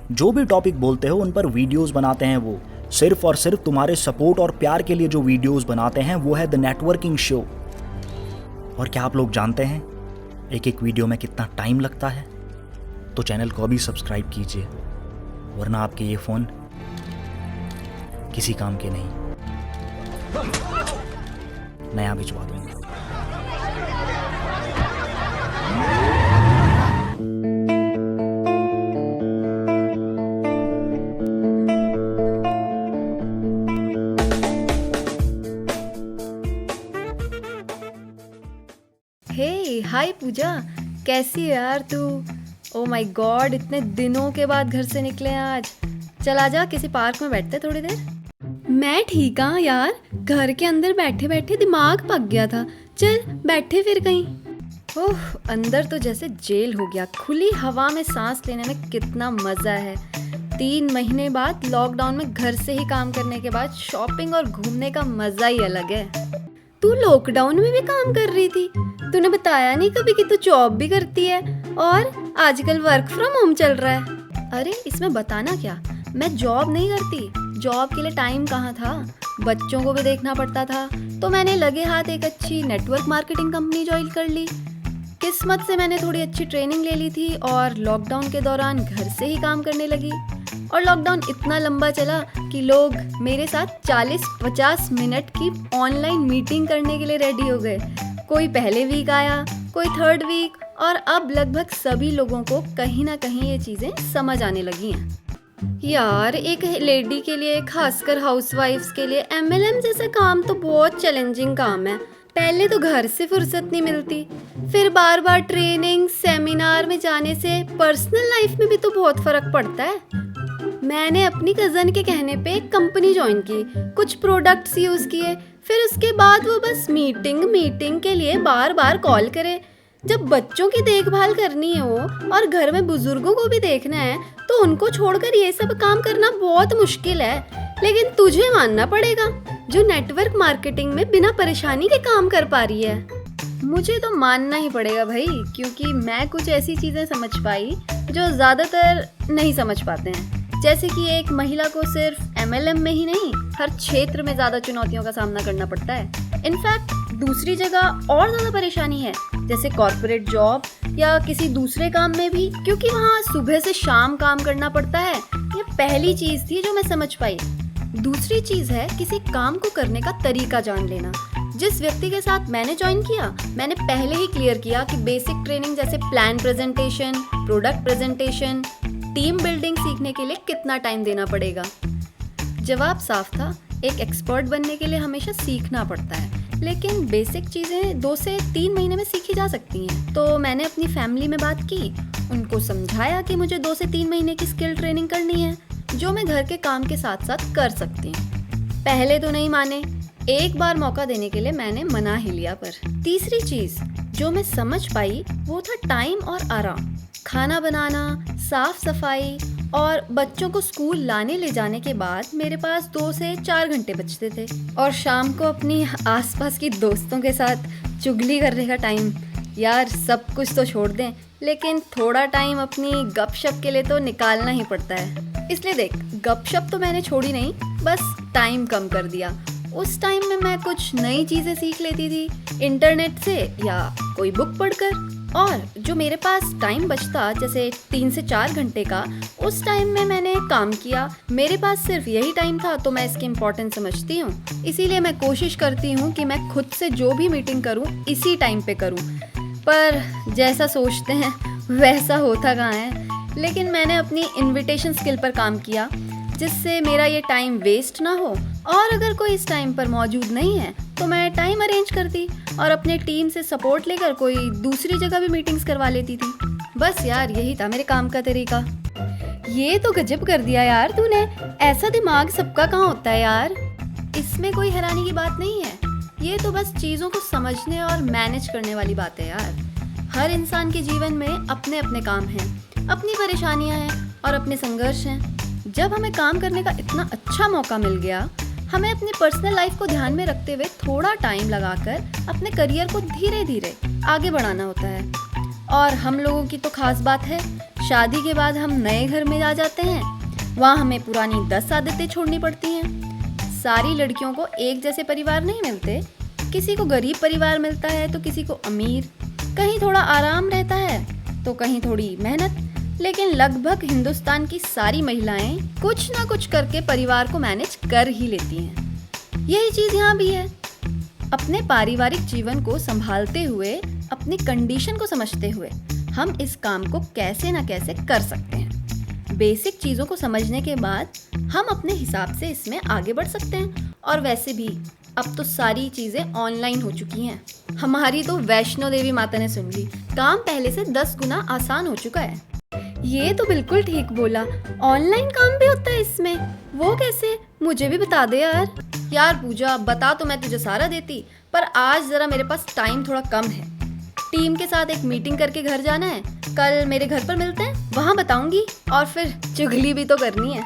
जो भी टॉपिक बोलते हो उन पर वीडियोस बनाते हैं। वो सिर्फ और सिर्फ तुम्हारे सपोर्ट और प्यार के लिए जो वीडियोस बनाते हैं वो है द नेटवर्किंग शो। और क्या आप लोग जानते हैं एक एक वीडियो में कितना टाइम लगता है? तो चैनल को अभी सब्सक्राइब कीजिए, वरना आपके ये फ़ोन किसी काम के नहीं, नया भिजवा दूंगा। हे हाय पूजा, कैसी है यार तू? ओ माय गॉड, इतने दिनों के बाद घर से निकले आज। चल आजा, किसी पार्क में बैठते थोड़ी देर। मैं ठीक हाँ यार, घर के अंदर बैठे बैठे दिमाग पक गया था। चल बैठे फिर कहीं। ओह, अंदर तो जैसे जेल हो गया। खुली हवा में सांस लेने में कितना मजा है। 3 महीने बाद लॉकडाउन में घर से ही काम करने के बाद शॉपिंग और घूमने का मजा ही अलग है। तू लॉकडाउन में भी काम कर रही थी? तूने बताया नहीं कभी कि तू जॉब भी करती है और आजकल वर्क फ्रॉम होम चल रहा है। अरे इसमें बताना क्या, मैं जॉब नहीं करती। जॉब के लिए टाइम कहाँ था, बच्चों को भी देखना पड़ता था, तो मैंने लगे हाथ एक अच्छी नेटवर्क मार्केटिंग कंपनी ज्वाइन कर ली। किस्मत से मैंने थोड़ी अच्छी ट्रेनिंग ले ली थी और लॉकडाउन के दौरान घर से ही काम करने लगी। और लॉकडाउन इतना लंबा चला कि लोग मेरे साथ 40-50 मिनट की ऑनलाइन मीटिंग करने के लिए रेडी हो गए। कोई पहले वीक आया, कोई थर्ड वीक, और अब लगभग सभी लोगों को कहीं ना कहीं ये चीज़ें समझ आने लगी हैं। यार एक लेडी के लिए, खासकर हाउसवाइफ्स के लिए MLM जैसा काम तो बहुत चैलेंजिंग काम है। पहले तो घर से फुर्सत नहीं मिलती, फिर बार बार ट्रेनिंग सेमिनार में जाने से पर्सनल लाइफ में भी तो बहुत फर्क पड़ता है। मैंने अपनी कज़न के कहने पे एक कंपनी ज्वाइन की, कुछ प्रोडक्ट्स यूज़ किए, फिर उसके बाद वो बस मीटिंग के लिए बार बार कॉल करे। जब बच्चों की देखभाल करनी हो और घर में बुजुर्गों को भी देखना है तो उनको छोड़कर ये सब काम करना बहुत मुश्किल है। लेकिन तुझे मानना पड़ेगा, जो नेटवर्क मार्केटिंग में बिना परेशानी के काम कर पा रही है। मुझे तो मानना ही पड़ेगा भाई, क्योंकि मैं कुछ ऐसी चीज़ें समझ पाई जो ज़्यादातर नहीं समझ पाते हैं। जैसे कि एक महिला को सिर्फ MLM में ही नहीं, हर क्षेत्र में ज़्यादा चुनौतियों का सामना करना पड़ता है। इनफैक्ट दूसरी जगह और ज़्यादा परेशानी है, जैसे कॉर्पोरेट जॉब या किसी दूसरे काम में भी, क्योंकि वहाँ सुबह से शाम काम करना पड़ता है। ये पहली चीज़ थी जो मैं समझ पाई। दूसरी चीज़ है किसी काम को करने का तरीका जान लेना। जिस व्यक्ति के साथ मैंने ज्वाइन किया, मैंने पहले ही क्लियर किया कि बेसिक ट्रेनिंग जैसे plan presentation, product presentation, team building सीखने के लिए कितना टाइम देना पड़ेगा। जवाब साफ था, एक एक्सपर्ट बनने के लिए हमेशा सीखना पड़ता है, लेकिन बेसिक चीज़ें 2 से 3 महीने में सीखी जा सकती हैं। तो मैंने अपनी फैमिली में बात की, उनको समझाया कि मुझे 2 से 3 महीने की स्किल ट्रेनिंग करनी है, जो मैं घर के काम के साथ साथ कर सकती हूँ। पहले तो नहीं माने, एक बार मौका देने के लिए मैंने मना ही लिया। पर तीसरी चीज़ जो मैं समझ पाई वो था टाइम और आराम। खाना बनाना, साफ सफाई और बच्चों को स्कूल लाने ले जाने के बाद मेरे पास 2 से 4 घंटे बचते थे, और शाम को अपनी आसपास की दोस्तों के साथ चुगली करने का टाइम। यार सब कुछ तो छोड़ दें, लेकिन थोड़ा टाइम अपनी गपशप के लिए तो निकालना ही पड़ता है। इसलिए देख, गपशप तो मैंने छोड़ी नहीं, बस टाइम कम कर दिया। उस टाइम में मैं कुछ नई चीज़ें सीख लेती थी इंटरनेट से या कोई बुक पढ़कर, और जो मेरे पास टाइम बचता, जैसे 3 से 4 घंटे का, उस टाइम में मैंने काम किया। मेरे पास सिर्फ यही टाइम था, तो मैं इसकी इम्पोर्टेंस समझती हूँ। इसीलिए मैं कोशिश करती हूँ कि मैं खुद से जो भी मीटिंग करूँ इसी टाइम पे करूँ। पर जैसा सोचते हैं वैसा होता कहाँ है। लेकिन मैंने अपनी इन्विटेशन स्किल पर काम किया, जिससे मेरा ये टाइम वेस्ट ना हो, और अगर कोई इस टाइम पर मौजूद नहीं है तो मैं टाइम अरेंज करती और अपने टीम से सपोर्ट लेकर कोई दूसरी जगह भी मीटिंग्स करवा लेती थी। बस यार यही था मेरे काम का तरीका। ये तो गजब कर दिया यार तूने, ऐसा दिमाग सबका कहाँ होता है यार। इसमें कोई हैरानी की बात नहीं है, ये तो बस चीज़ों को समझने और मैनेज करने वाली बात है यार। हर इंसान के जीवन में अपने अपने काम हैं, अपनी परेशानियां हैं और अपने संघर्ष हैं। जब हमें काम करने का इतना अच्छा मौका मिल गया, हमें अपनी पर्सनल लाइफ को ध्यान में रखते हुए थोड़ा टाइम लगाकर अपने करियर को धीरे धीरे आगे बढ़ाना होता है। और हम लोगों की तो खास बात है, शादी के बाद हम नए घर में आ जाते हैं, वहाँ हमें पुरानी 10 आदतें छोड़नी पड़ती हैं। सारी लड़कियों को एक जैसे परिवार नहीं मिलते, किसी को गरीब परिवार मिलता है तो किसी को अमीर, कहीं थोड़ा आराम रहता है तो कहीं थोड़ी मेहनत, लेकिन लगभग हिंदुस्तान की सारी महिलाएं कुछ ना कुछ करके परिवार को मैनेज कर ही लेती हैं। यही चीज़ यहाँ भी है। अपने पारिवारिक जीवन को संभालते हुए, अपनी कंडीशन को समझते हुए हम इस काम को कैसे ना कैसे कर सकते हैं। बेसिक चीज़ों को समझने के बाद हम अपने हिसाब से इसमें आगे बढ़ सकते हैं। और वैसे भी अब तो सारी चीज़ें ऑनलाइन हो चुकी हैं। हमारी तो वैष्णो देवी माता ने सुन ली, काम पहले से 10 गुना आसान हो चुका है। ये तो बिल्कुल ठीक बोला, ऑनलाइन काम भी होता है इसमें। वो कैसे, मुझे भी बता दे यार। यार पूजा, बता तो मैं तुझे सारा देती, पर आज जरा मेरे पास टाइम थोड़ा कम है। टीम के साथ एक मीटिंग करके घर जाना है, कल मेरे घर पर मिलते हैं, वहाँ बताऊंगी। और फिर चुगली भी तो करनी है।